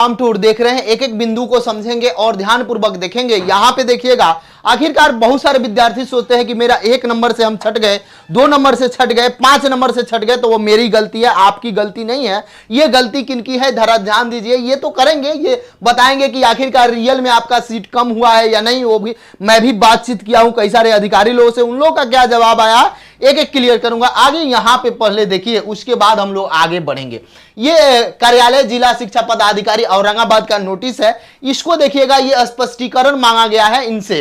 हम टूर देख रहे हैं, एक एक बिंदु को समझेंगे और ध्यानपूर्वक देखेंगे। यहां पे देखिएगा, आखिरकार बहुत सारे विद्यार्थी सोचते हैं कि मेरा 1 नंबर से हम छट गए, 2 नंबर से छट गए, 5 नंबर से छट गए तो वो मेरी गलती है, आपकी गलती नहीं है। ये गलती किनकी है, जरा ध्यान दीजिए। ये तो करेंगे, ये बताएंगे कि आखिरकार रियल में आपका सीट कम हुआ है या नहीं। वो भी मैं भी बातचीत किया हूं कई सारे अधिकारी लोगों से, उन लोगों का क्या जवाब आया एक एक क्लियर करूंगा। आगे यहां पे पहले देखिए, उसके बाद हम लोग आगे बढ़ेंगे। ये कार्यालय जिला शिक्षा पदाधिकारी औरंगाबाद का नोटिस है, इसको देखिएगा। ये स्पष्टीकरण मांगा गया है इनसे,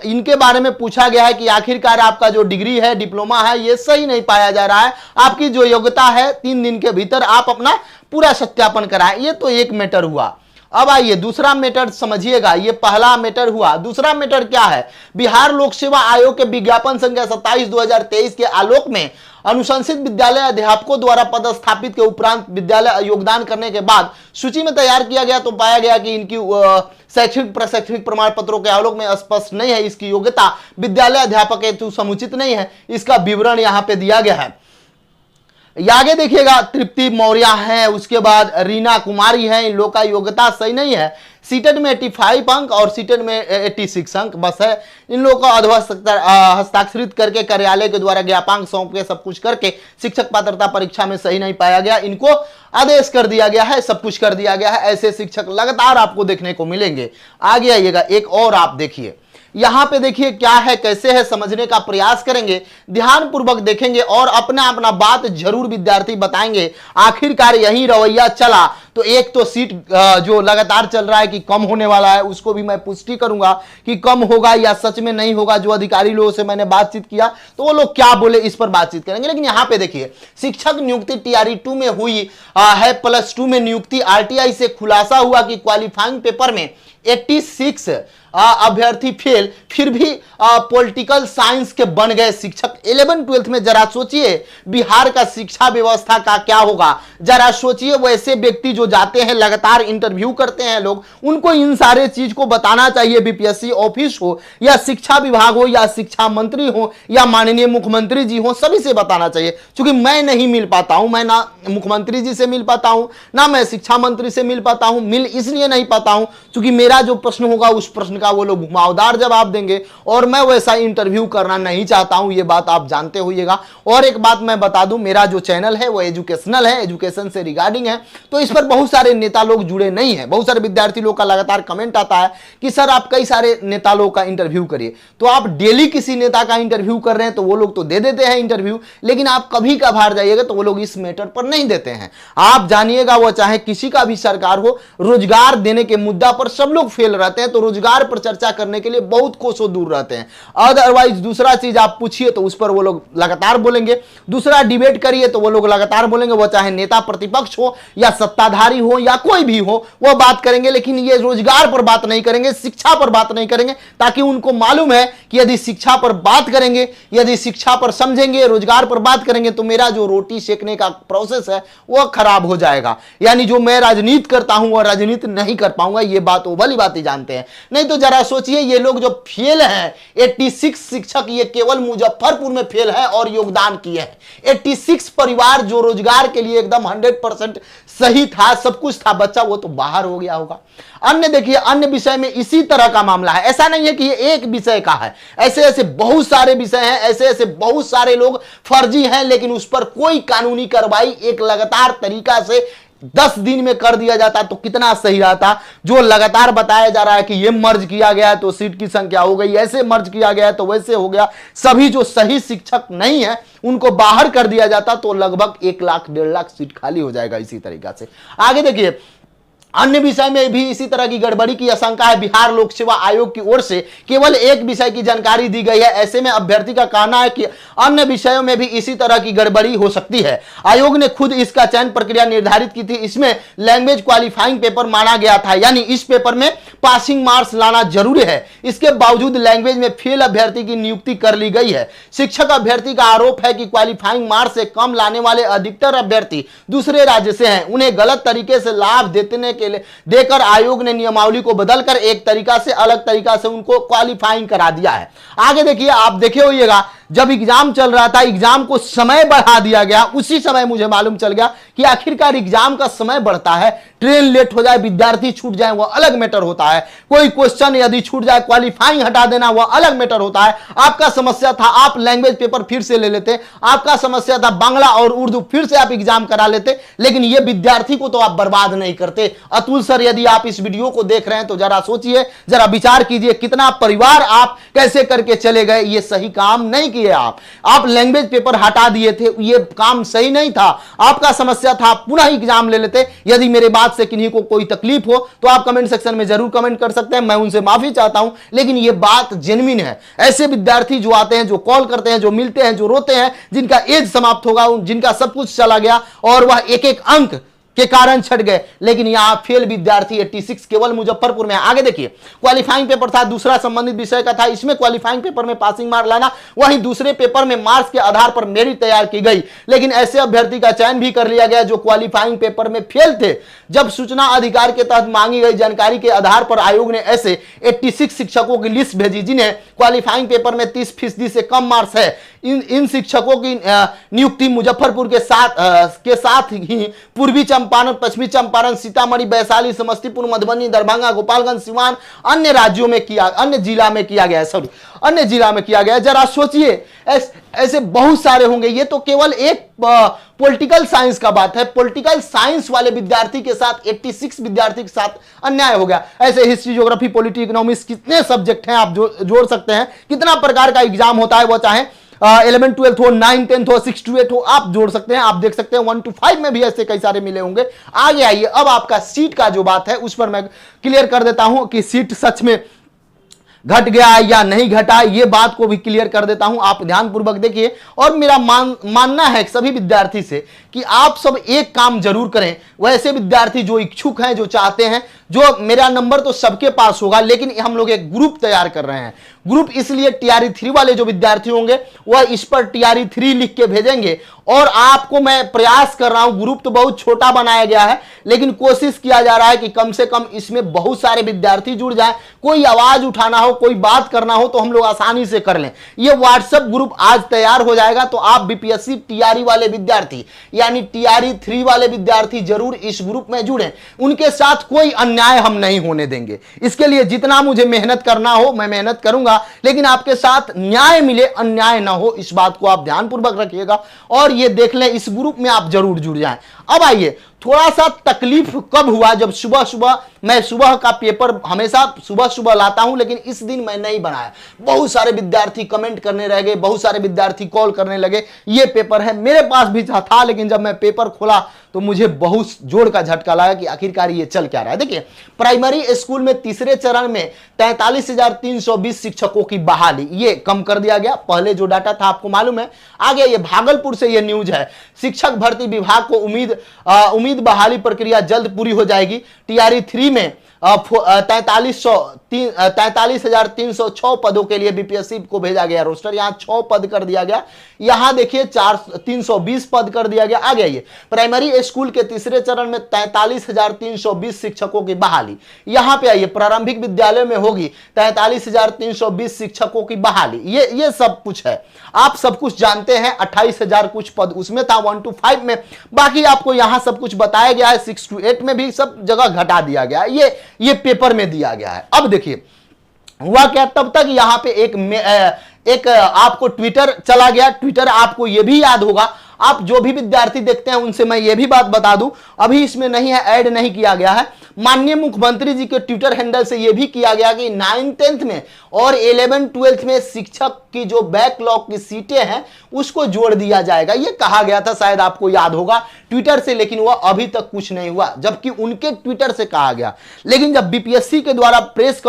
इनके बारे में पूछा गया है कि आखिरकार आपका जो डिग्री है, डिप्लोमा है, ये सही नहीं पाया जा रहा है। आपकी जो योग्यता है 3 दिन के भीतर आप अपना पूरा सत्यापन कराएं। ये तो एक मैटर हुआ। अब आइए दूसरा मैटर समझिएगा। ये पहला मैटर हुआ। दूसरा मैटर क्या है, बिहार लोक सेवा आयोग के विज्ञापन संख्या 27/2023 के आलोक में अनुशंसित विद्यालय अध्यापकों द्वारा पदस्थापित के उपरांत विद्यालय योगदान करने के बाद सूची में तैयार किया गया तो पाया गया कि इनकी शैक्षणिक प्रशैक्षणिक प्रमाण पत्रों के आलोक में स्पष्ट नहीं है, इसकी योग्यता विद्यालय अध्यापक हेतु समुचित नहीं है। इसका विवरण यहां पे दिया गया है। आगे देखिएगा, तृप्ति मौर्य है, उसके बाद रीना कुमारी है, इन लोगों का योग्यता सही नहीं है। सीटेट में 85 अंक और सीटेट में 86 अंक बस है। इन लोगों को हस्ताक्षरित करके कार्यालय के द्वारा ज्ञापांक सौंप के सब कुछ करके शिक्षक पात्रता परीक्षा में सही नहीं पाया गया, इनको आदेश कर दिया गया है, सब कुछ कर दिया गया है। ऐसे शिक्षक लगातार आपको देखने को मिलेंगे। आगे आइएगा, एक और आप देखिए, यहां पे देखिए क्या है, कैसे है, समझने का प्रयास करेंगे, ध्यानपूर्वक देखेंगे और अपना अपना बात जरूर विद्यार्थी बताएंगे। आखिरकार यही रवैया चला तो एक तो सीट जो लगातार चल रहा है कि कम होने वाला है, उसको भी मैं पुष्टि करूंगा कि कम होगा या सच में नहीं होगा। जो अधिकारी लोगों से मैंने बातचीत किया तो वो लोग क्या बोले इस पर बातचीत करेंगे। लेकिन यहां पे देखिए, शिक्षक नियुक्ति TRE 2 में हुई है, +2 में नियुक्ति। RTI से खुलासा हुआ कि क्वालिफाइंग पेपर में 86 अभ्यर्थी फेल, फिर भी पॉलिटिकल साइंस के बन गए शिक्षक। 11-12 में जरा सोचिए बिहार का शिक्षा व्यवस्था का क्या होगा। जरा सोचिए, वैसे व्यक्ति जो जाते हैं लगातार इंटरव्यू करते हैं लोग, उनको इन सारे चीज को बताना चाहिए। BPSC ऑफिस हो या शिक्षा विभाग हो या शिक्षा मंत्री हो या माननीय मुख्यमंत्री जी हो, सभी से बताना चाहिए। क्योंकि मैं नहीं मिल पाता हूं, मैं ना मुख्यमंत्री जी से मिल पाता हूं, ना मैं शिक्षा मंत्री से मिल पाता हूं। मिल इसलिए नहीं पाता हूं क्योंकि मेरा जो प्रश्न होगा उस प्रश्न का वो लोग घुमावदार जवाब देंगे और मैं वैसा इंटरव्यू करना नहीं चाहता हूं। ये बात आप जानते होइएगा। और एक बात मैं बता दूं, मेरा जो चैनल है वो एजुकेशनल है, एजुकेशन से रिगार्डिंग है, तो इस पर बहुत सारे नेता लोग जुड़े नहीं है। बहुत सारे विद्यार्थी लोग का लगातार कमेंट आता है कि सर आप कई सारे नेता लोग का इंटरव्यू करिए। तो आप डेली किसी नेता का इंटरव्यू कर रहे हैं तो वो लोग तो दे देते हैं इंटरव्यू, लेकिन आप कभी कभार जाइएगा तो वो लोग इस मैटर पर नहीं देते हैं। आप जानिएगा, वो चाहे किसी का भी सरकार हो, रोजगार देने के मुद्दा पर सब लोग फेल रहते हैं, तो रोजगार पर चर्चा करने के लिए बहुत कोसों दूर रहते हैं। अदरवाइज दूसरा चीज आप पूछिए तो उस पर वो लोग लगातार बोलेंगे। दूसरा डिबेट करिए तो वो लोग लगातार बोलेंगे, वो चाहे नेता प्रतिपक्ष हो या सत्ताधारी हो या कोई भी हो, वो बात करेंगे। लेकिन ये रोजगार पर बात नहीं करेंगे, शिक्षा पर बात नहीं करेंगे, ताकि उनको मालूम है कि यदि शिक्षा पर बात करेंगे, यदि शिक्षा पर समझेंगे, रोजगार पर बात करेंगे तो मेरा जो रोटी सेकने का प्रोसेस है वो खराब हो जाएगा। यानी जो मैं राजनीति करता हूं वो राजनीति नहीं कर पाऊंगा। ये बात वो भली बात ही जानते हैं। नहीं तो जरा सोचिए, ये लोग जो फेल हैं 86 शिक्षक, ये केवल मुजफ्फरपुर में फेल है और योगदान किए हैं। 86 परिवार जो रोजगार के लिए एकदम 100% सही था, सब कुछ था, बच्चा वो तो बाहर हो गया होगा। अन्य देखिए, अन्य विषय में इसी तरह का मामला है। ऐसा नहीं है कि ये एक विषय का है, ऐसे ऐसे बहुत सारे विषय हैं, ऐसे ऐसे बहुत सारे लोग फर्जी हैं, लेकिन उस पर कोई कानूनी कार्रवाई एक लगातार तरीका से 10 दिन में कर दिया जाता तो कितना सही रहता। जो लगातार बताया जा रहा है कि ये मर्ज किया गया है तो सीट की संख्या हो गई, ऐसे मर्ज किया गया है तो वैसे हो गया, सभी जो सही शिक्षक नहीं है उनको बाहर कर दिया जाता तो लगभग 1 लाख 1.5 लाख सीट खाली हो जाएगा इसी तरीका से। आगे देखिए, अन्य विषय में भी इसी तरह की गड़बड़ी की आशंका है। बिहार लोक सेवा आयोग की ओर से केवल एक विषय की जानकारी दी गई है। ऐसे में अभ्यर्थी का कहना है कि अन्य विषयों में भी इसी तरह की गड़बड़ी हो सकती है। आयोग ने खुद इसका चयन प्रक्रिया निर्धारित की थी। इसमें लैंग्वेज क्वालिफाइंग पेपर माना गया था, यानी इस पेपर में पासिंग मार्क्स लाना जरूरी है। इसके बावजूद लैंग्वेज में फेल अभ्यर्थी की नियुक्ति कर ली गई है। शिक्षक अभ्यर्थी का आरोप है कि क्वालिफाइंग मार्क्स से कम लाने वाले अधिकतर अभ्यर्थी दूसरे राज्य से हैं। उन्हें गलत तरीके से लाभ देने के देकर आयोग ने नियमावली को बदलकर एक तरीका से अलग तरीका से उनको क्वालिफाइंग करा दिया है। आगे देखिए, आप देखे होइएगा जब एग्जाम चल रहा था, एग्जाम को समय बढ़ा दिया गया, उसी समय मुझे मालूम चल गया कि आखिरकार एग्जाम का समय बढ़ता है, ट्रेन लेट हो जाए, विद्यार्थी छूट जाए, वह अलग मैटर होता है। कोई क्वेश्चन यदि छूट जाए, क्वालिफाइंग हटा देना, वह अलग मैटर होता है। आपका समस्या था आप लैंग्वेज पेपर फिर से ले लेते, आपका समस्या था बांग्ला और उर्दू फिर से आप एग्जाम करा लेते, लेकिन यह विद्यार्थी को तो आप बर्बाद नहीं करते। अतुल सर, यदि आप इस वीडियो को देख रहे हैं तो जरा सोचिए, जरा विचार कीजिए, कितना परिवार आप कैसे करके चले गए। ये सही काम नहीं किए आप लैंग्वेज पेपर हटा दिए थे, ये काम सही नहीं था। आपका समस्या था पुनः एग्जाम ले लेते। यदि मेरे बात से किन्हीं को कोई तकलीफ हो तो आप कमेंट सेक्शन में जरूर कमेंट कर सकते हैं, मैं उनसे माफी चाहता हूं, लेकिन ये बात जेन्युइन है। ऐसे विद्यार्थी जो आते हैं, जो कॉल करते हैं, जो मिलते हैं, जो रोते हैं, जिनका एज समाप्त होगा, जिनका सब कुछ चला गया और वह एक एक अंक के कारण छट गए, लेकिन यहां फेल विद्यार्थी 86 केवल मुजफ्फरपुर में। आगे देखिए, क्वालिफाइंग पेपर था, दूसरा संबंधित विषय का था, इसमें क्वालिफाइंग पेपर में पासिंग मार्क लाना, वहीं दूसरे पेपर में मार्क्स के आधार पर मेरिट तैयार की गई, लेकिन ऐसे अभ्यर्थी का चयन भी कर लिया गया जो क्वालिफाइंग पेपर में फेल थे। जब सूचना अधिकार के तहत मांगी गई जानकारी के आधार पर आयोग ने ऐसे 86 शिक्षकों की लिस्ट भेजी जिन्हें क्वालिफाइंग पेपर में 30% से कम मार्क्स है। इन शिक्षकों की नियुक्ति मुजफ्फरपुर के साथ ही पूर्वी चंपारण, पश्चिमी चंपारण, सीतामढ़ी, वैशाली, समस्तीपुर, मधुबनी, दरभंगा, गोपालगंज, सिवान, अन्य जिला में किया गया। जरा सोचिए, ऐसे बहुत सारे होंगे। ये तो केवल एक पॉलिटिकल साइंस का बात है। पॉलिटिकल साइंस वाले विद्यार्थी के साथ 86 विद्यार्थी के साथ अन्याय हो गया। ऐसे हिस्ट्री, ज्योग्राफी, पॉलिटी, इकोनॉमिक्स, कितने सब्जेक्ट हैं आप जोड़ सकते हैं, कितना प्रकार का एग्जाम होता है, वो चाहे 11th 12th हो, 9th 10th हो, 6 to 8 हो, आप जोड़ सकते हैं। आप देख सकते हैं 1 to 5 में भी ऐसे कई सारे मिले होंगे। आगे आइए, अब आपका सीट का जो बात है उस पर मैं क्लियर कर देता हूं कि सीट सच में घट गया या नहीं घटा, ये बात को भी क्लियर कर देता हूं। आप ध्यानपूर्वक देखिए, और मेरा मानना है सभी विद्यार्थी से कि आप सब एक काम जरूर करें। वैसे विद्यार्थी जो इच्छुक हैं, जो चाहते हैं, जो मेरा नंबर तो सबके पास होगा, लेकिन हम लोग एक ग्रुप तैयार कर रहे हैं। ग्रुप इसलिए TRE 3 वाले जो विद्यार्थी होंगे वह इस पर TRE 3 लिख के भेजेंगे, और आपको मैं प्रयास कर रहा हूं, ग्रुप तो बहुत छोटा बनाया गया है, लेकिन कोशिश किया जा रहा है कि कम से कम इसमें बहुत सारे विद्यार्थी जुड़ जाएं। कोई आवाज उठाना हो, कोई बात करना हो तो हम लोग आसानी से कर लें। ये व्हाट्सएप ग्रुप आज तैयार हो जाएगा, तो आप BPSC TRE वाले विद्यार्थी यानी TRE 3 वाले विद्यार्थी जरूर इस ग्रुप में जुड़ें। उनके साथ कोई अन्याय हम नहीं होने देंगे। इसके लिए जितना मुझे मेहनत करना हो मैं मेहनत करूंगा, लेकिन आपके साथ न्याय मिले, अन्याय ना हो, इस बात को आप ध्यानपूर्वक रखिएगा। और ये देख लें, इस ग्रुप में आप जरूर जुड़ जाएं। अब आइए, थोड़ा सा तकलीफ कब हुआ, जब सुबह मैं सुबह का पेपर हमेशा सुबह लाता हूं, लेकिन इस दिन मैं नहीं बनाया। बहुत सारे विद्यार्थी कमेंट करने रह गए, बहुत सारे विद्यार्थी कॉल करने लगे, ये पेपर है। मेरे पास भी था, लेकिन जब मैं पेपर खोला तो मुझे बहुत जोर का झटका लगा कि आखिरकार ये चल क्या रहा है। देखिए, प्राइमरी स्कूल में तीसरे चरण में 43,320 शिक्षकों की बहाली, ये कम कर दिया गया। पहले जो डाटा था आपको मालूम है। आगे ये भागलपुर से ये न्यूज है, शिक्षक भर्ती विभाग को उम्मीद बहाली प्रक्रिया जल्द पूरी हो जाएगी। TRE 3 में 43,306 पदों के लिए BPSC को भेजा गया रोस्टर। यहां 6 पद कर दिया गया, यहां देखिए 320 पद कर दिया गया। आ गया ये प्राइमरी स्कूल के तीसरे चरण में 43,320 शिक्षकों की बहाली। यहां पे आइए, प्रारंभिक विद्यालय में होगी 43,320 शिक्षकों की बहाली। ये सब कुछ है, आप सब कुछ जानते हैं। 28,000 कुछ पद उसमें था 1 to 5 में। बाकी आपको यहां सब कुछ बताया गया है। 6 to 8 में भी सब जगह घटा दिया गया है, ये पेपर में दिया गया है। अब देखिए हुआ क्या, तब तक यहां पे एक आपको ट्विटर चला गया। ट्विटर आपको यह भी याद होगा, आप जो भी विद्यार्थी देखते हैं उनसे मैं ये भी बात बता दूं, अभी इसमें नहीं है, ऐड नहीं किया गया है। माननीय मुख्यमंत्री जी के ट्विटर हैंडल से यह भी किया गया कि 9th 10th में और 11th 12th में शिक्षक की जो बैकलॉग की सीटें हैं उसको जोड़ दिया जाएगा। यह कहा गया था, शायद आपको याद होगा ट्विटर से, लेकिन वह अभी तक कुछ नहीं हुआ, जबकि उनके ट्विटर से कहा गया। लेकिन जब BPSC के द्वारा प्रेस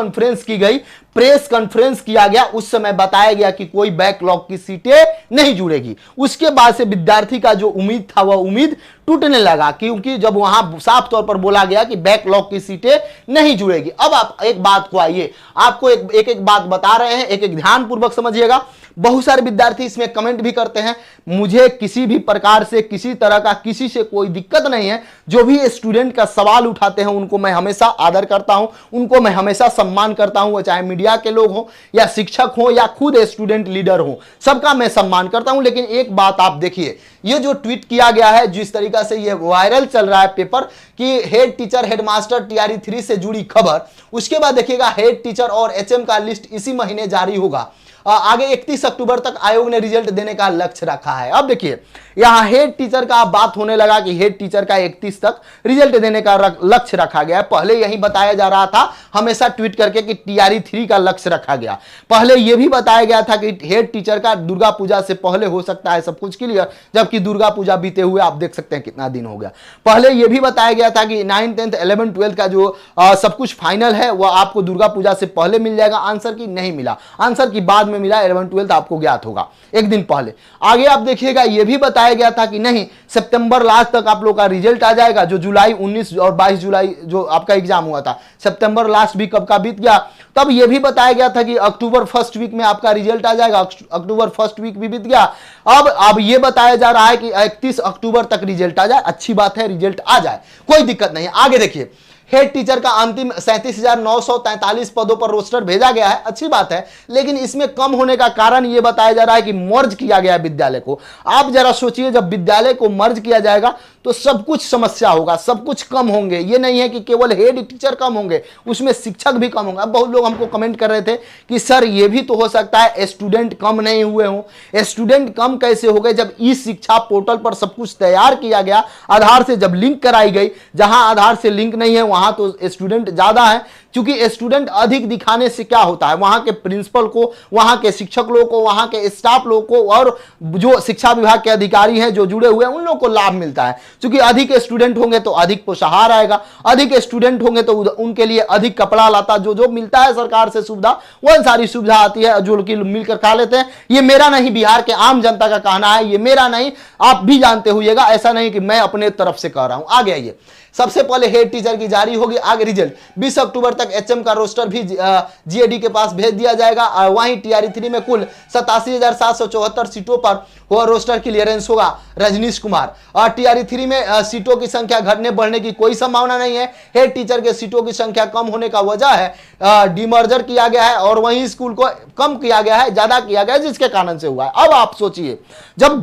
कॉन्फ्रेंस किया गया, उस समय बताया गया कि कोई बैकलॉग की सीटें नहीं जुड़ेगी। उसके बाद से विद्यार्थी का जो उम्मीद था वह उम्मीद टूटने लगा, क्योंकि जब वहां साफ तौर पर बोला गया कि बैकलॉग की सीटें नहीं जुड़ेगी। अब आप एक बात को आइए, आपको एक एक बात बता रहे हैं, एक एक ध्यान पूर्वक समझिएगा। बहुत सारे विद्यार्थी इसमें कमेंट भी करते हैं, मुझे किसी भी प्रकार से किसी तरह का किसी से कोई दिक्कत नहीं है, जो भी स्टूडेंट का सवाल उठाते हैं उनको मैं हमेशा आदर करता हूं, उनको मैं हमेशा सम्मान करता हूं, वो चाहे मीडिया के लोग हों या शिक्षक हों या खुद स्टूडेंट लीडर हों, सबका मैं सम्मान करता हूं। लेकिन एक बात आप देखिए, ये जो ट्वीट किया गया है, जिस तरीका से ये वायरल चल रहा है पेपर कि हेड टीचर हेडमास्टर टीआरई 3 से जुड़ी खबर, उसके बाद देखिएगा हेड टीचर और एचएम का लिस्ट इसी महीने जारी होगा। आगे 31 अक्टूबर तक आयोग ने रिजल्ट देने का लक्ष्य रखा है। अब देखिए यहां हेड टीचर का बात होने लगा कि हेड टीचर का 31 तक रिजल्ट देने का लक्ष्य रखा गया है। पहले यही बताया जा रहा था हमेशा ट्वीट करके कि टीआरई 3 का लक्ष्य रखा गया। पहले यह भी बताया गया था कि हेड टीचर का दुर्गा पूजा से पहले हो सकता है सब कुछ क्लियर, जबकि दुर्गा पूजा बीते हुए आप देख सकते हैं कितना दिन हो गया। पहले यह भी बताया गया था कि 9th 10th 11th 12th का जो सब कुछ फाइनल है वह आपको दुर्गा पूजा से पहले मिल जाएगा। आंसर की नहीं मिला, आंसर की बाद में मिला, 11th 12th आपको ज्ञात होगा एक दिन पहले। आगे आप देखिएगा यह भी बताया गया था कि नहीं सितंबर लास्ट तक आप लोग का रिजल्ट आ जाएगा। जो जुलाई 19 और 22 जुलाई जो आपका एग्जाम हुआ था, सितंबर लास्ट भी कब का बीत गया। तब यह भी बताया गया था कि अक्टूबर फर्स्ट वीक में आपका रिजल्ट आ जाएगा, अक्टूबर फर्स्ट वीक भी बीत गया। अब यह बताया जा रहा है कि 31 अक्टूबर तक रिजल्ट आ जाए। अच्छी बात है, रिजल्ट आ जाए, कोई दिक्कत नहीं। आगे देखिए हेड टीचर का अंतिम 37,943 पदों पर रोस्टर भेजा गया है, अच्छी बात है। लेकिन इसमें कम होने का कारण यह बताया जा रहा है कि मर्ज किया गया विद्यालय को। आप जरा सोचिए, जब विद्यालय को मर्ज किया जाएगा तो सब कुछ समस्या होगा, सब कुछ कम होंगे। ये नहीं है कि केवल हेड टीचर कम होंगे, उसमें शिक्षक भी कम होंगे। अब बहुत लोग हमको कमेंट कर रहे थे कि सर ये भी तो हो सकता है स्टूडेंट कम नहीं हुए हों। स्टूडेंट कम कैसे हो गए जब ई शिक्षा पोर्टल पर सब कुछ तैयार किया गया, आधार से जब लिंक कराई गई। जहां आधार से लिंक नहीं है वहां तो स्टूडेंट ज्यादा है, क्योंकि स्टूडेंट अधिक दिखाने से क्या होता है, वहां के प्रिंसिपल को, वहां के शिक्षक लोगों को, वहां के स्टाफ लोगों को और जो शिक्षा विभाग के अधिकारी हैं जो जुड़े हुए हैं उन लोगों को लाभ मिलता है। क्योंकि अधिक स्टूडेंट होंगे तो अधिक पोषाहार आएगा, अधिक स्टूडेंट होंगे तो उनके लिए अधिक कपड़ा लाता जो जो मिलता है सरकार से सुविधा, वह सारी सुविधा आती है जो लोग मिलकर खा लेते हैं। ये मेरा नहीं, बिहार के आम जनता का कहना है, ये मेरा नहीं, आप भी जानते होइएगा। ऐसा नहीं कि मैं अपने तरफ से कह रहा हूं। आगे आइए, सबसे पहले हेड टीचर की जारी होगी। आगे रिजल्ट 20 अक्टूबर तक एचएम का रोस्टर भी जीएडी के पास भेज दिया जाएगा। वहीं टीआरई 3 में कुल 87,774 सीटों पर वह रोस्टर क्लियरेंस होगा। रजनीश कुमार, और टीआरई 3 में सीटों की संख्या घटने बढ़ने की कोई संभावना नहीं है। हेड टीचर के सीटों की संख्या कम होने का वजह है डिमर्जर किया गया है और वहीं स्कूल को कम किया गया है, ज्यादा किया गया है, जिसके कारण से हुआ है। अब आप सोचिए, जब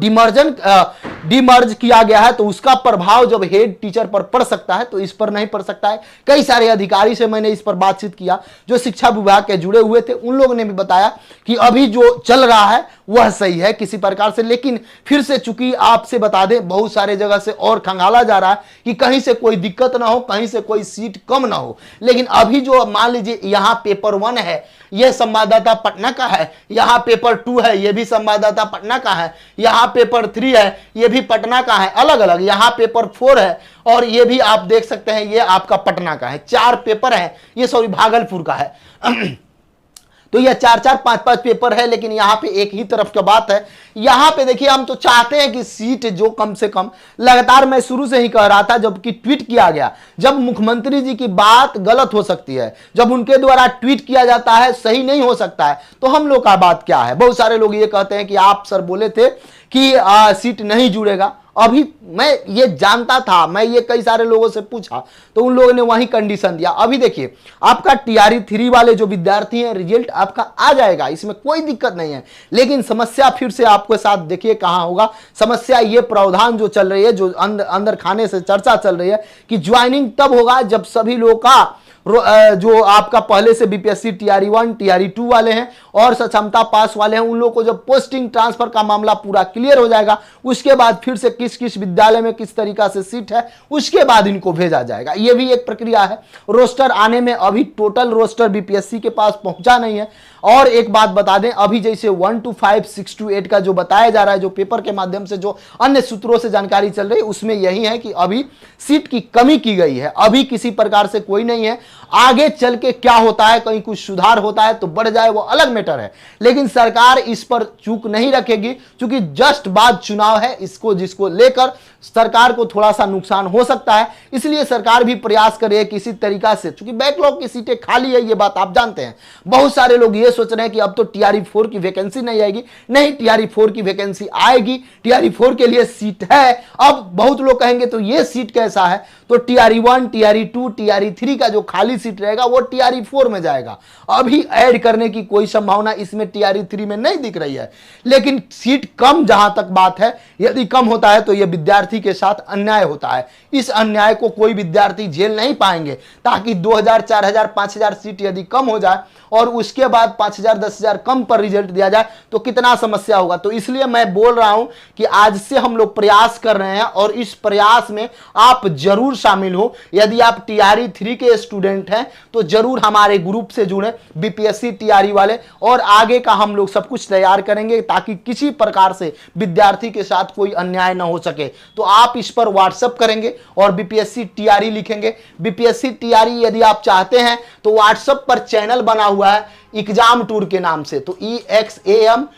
डिमर्ज किया गया है तो उसका प्रभाव जब हेड टीचर पर पड़ सकता है तो इस पर नहीं पड़ सकता है। कई सारे अधिकारी से मैंने इस पर बातचीत किया जो शिक्षा विभाग के जुड़े हुए थे, उन लोगों ने भी बताया कि अभी जो चल रहा है वह सही है किसी प्रकार से। लेकिन फिर से चूंकि आपसे बता दें, बहुत सारे जगह से और खंगाला जा रहा है कि कहीं से कोई दिक्कत ना हो, कहीं से कोई सीट कम ना हो। लेकिन अभी जो मान लीजिए यहां पेपर 1 है, यह संवाददाता पटना का है, यहां पेपर 2 है, यह भी संवाददाता पटना का है, यहां पेपर 3 है, यह भी पटना का है, अलग अलग। यहां पेपर 4 है और यह भी आप देख सकते हैं, यह आपका पटना का है। 4 पेपर है, यह सॉरी भागलपुर का है। तो यह 4-4 5-5 पेपर है, लेकिन यहां पे एक ही तरफ की बात है। यहां पे देखिए, हम तो चाहते हैं कि सीट जो कम से कम, लगातार मैं शुरू से ही कह रहा था जबकि ट्वीट किया गया, जब मुख्यमंत्री जी की बात गलत हो सकती है, जब उनके द्वारा ट्वीट किया जाता है सही नहीं हो सकता है, तो हम लोग का बात क्या है। बहुत सारे लोग ये कहते हैं कि आप सर बोले थे कि सीट नहीं जुड़ेगा। अभी मैं ये जानता था, मैं ये कई सारे लोगों से पूछा तो उन लोगों ने वही कंडीशन दिया। अभी देखिए, आपका टीआरई 3 वाले जो विद्यार्थी हैं, रिजल्ट आपका आ जाएगा, इसमें कोई दिक्कत नहीं है। लेकिन समस्या फिर से आपके साथ देखिए कहां होगा। समस्या ये प्रावधान जो चल रही है, जो अंदर खाने से चर्चा चल रही है कि ज्वाइनिंग तब होगा जब सभी लोग का जो आपका पहले से बीपीएससी टीआरई 1 टीआरई 2 वाले हैं और सक्षमता पास वाले हैं, उन लोगों को जब पोस्टिंग ट्रांसफर का मामला पूरा क्लियर हो जाएगा, उसके बाद फिर से किस किस विद्यालय में किस तरीका से सीट है, उसके बाद इनको भेजा जाएगा। यह भी एक प्रक्रिया है। रोस्टर आने में अभी टोटल रोस्टर बीपीएससी के पास पहुंचा नहीं है। और एक बात बता दें, अभी जैसे 1 to 5 6 to 8 का जो बताया जा रहा है, जो पेपर के माध्यम से जो अन्य सूत्रों से जानकारी चल रही है, उसमें यही है कि अभी सीट की कमी की गई है। अभी किसी प्रकार से कोई नहीं है। आगे चल के क्या होता है, कहीं कुछ सुधार होता है तो बढ़ जाए वो अलग मैटर है, लेकिन सरकार इस पर चूक नहीं रखेगी, क्योंकि जस्ट बाद चुनाव है, इसको जिसको लेकर सरकार को थोड़ा सा नुकसान हो सकता है। इसलिए सरकार भी प्रयास कर रही है किसी तरीका से, क्योंकि बैकलॉग की सीटें खाली है, ये बात आप जानते हैं। बहुत सारे लोग ये सोच रहे हैं कि अब तो टीआरई 4 की वैकेंसी नहीं आएगी। नहीं, टीआरई 4 की वैकेंसी आएगी, टीआरई 4 के लिए सीट है। अब बहुत लोग कहेंगे तो ये सीट कैसा है, तो टीआरई 1, टीआरई 2, टीआरई 3 का जो खाली सीट रहेगा वो टीआरई 4 में जाएगा। अभी ऐड करने की कोई संभावना इसमें टीआरई 3 में नहीं दिख रही है, लेकिन सीट कम जहां तक बात है, यदि कम होता है तो यह विद्यार्थी के साथ अन्याय होता है। इस अन्याय को कोई विद्यार्थी झेल नहीं पाएंगे, ताकि 2000, 4000, 5000 सीट यदि कम हो जाए और उसके बाद 5000, 10000 कम पर रिजल्ट दिया जाए तो कितना समस्या होगा। तो इसलिए मैं बोल रहा हूं कि आज से हम लोग प्रयास कर रहे हैं और इस प्रयास में आप जरूर शामिल हो। यदि आप टीआरई 3 के स्टूडेंट हैं तो जरूर हमारे ग्रुप से जुड़े, बीपीएससी टीआरई वाले, और आगे का हम लोग सब कुछ तैयार करेंगे ताकि किसी प्रकार से विद्यार्थी के साथ कोई अन्याय ना हो सके। तो आप इस पर व्हाट्सएप करेंगे और बीपीएससी टीआरई लिखेंगे। बीपीएससी टीआरई यदि आप चाहते हैं तो व्हाट्सएप पर चैनल बना हुआ है एग्जाम टूर के नाम से, तो EXAMTOUR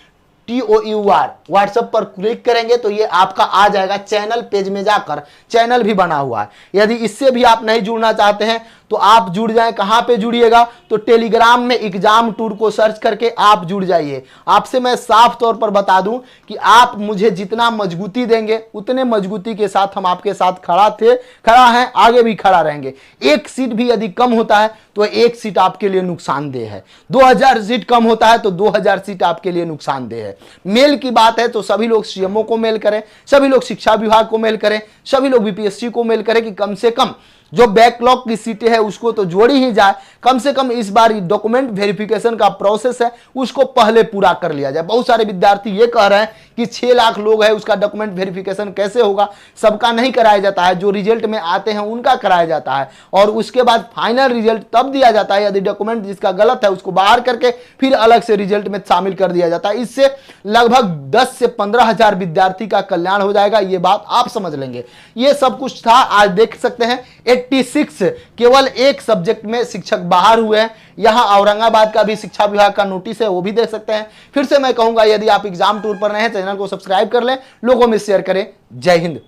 व्हाट्सएप पर क्लिक करेंगे तो ये आपका आ जाएगा। चैनल पेज में जाकर चैनल भी बना हुआ है। यदि इससे भी आप नहीं जुड़ना चाहते हैं तो आप जुड़ जाएं। कहां पे जुड़िएगा, तो टेलीग्राम में एग्जाम टूर को सर्च करके आप जुड़ जाइए। आपसे मैं साफ तौर पर बता दूं कि आप मुझे जितना मजबूती देंगे उतने मजबूती के साथ हम आपके साथ खड़ा हैं, आगे भी खड़ा रहेंगे। एक सीट भी यदि कम होता है तो एक सीट आपके लिए नुकसानदेह है। 2000 सीट कम होता है तो 2000 सीट आपके लिए नुकसानदेह है। मेल की बात है तो सभी लोग सीएमओ को मेल करें, सभी लोग शिक्षा विभाग को मेल करें, सभी लोग बीपीएससी को मेल करें कि कम से कम जो बैकलॉग की सीटें हैं उसको तो जोड़ी ही जाए। कम से कम इस बार डॉक्यूमेंट वेरिफिकेशन का प्रोसेस है उसको पहले पूरा कर लिया जाए। बहुत सारे विद्यार्थी ये कह रहे हैं कि 6 लाख लोग हैं, उसका डॉक्यूमेंट वेरिफिकेशन कैसे होगा। सबका नहीं कराया जाता है, जो रिजल्ट में आते हैं उनका कराया जाता है और उसके बाद फाइनल रिजल्ट तब दिया जाता है। यदि डॉक्यूमेंट जिसका गलत है उसको बाहर करके फिर अलग से रिजल्ट में शामिल कर दिया जाता है। इससे लगभग 10 से 15 हजार विद्यार्थी का कल्याण हो जाएगा, ये बात आप समझ लेंगे। ये सब कुछ था। आज देख सकते हैं 86 केवल एक सब्जेक्ट में शिक्षक बाहर हुए हैं। यहां औरंगाबाद का भी शिक्षा विभाग का नोटिस है, वो भी देख सकते हैं। फिर से मैं कहूंगा यदि आप एग्जाम टूर पर रहे हैं चैनल को सब्सक्राइब कर लें, लोगों में शेयर करें। जय हिंद।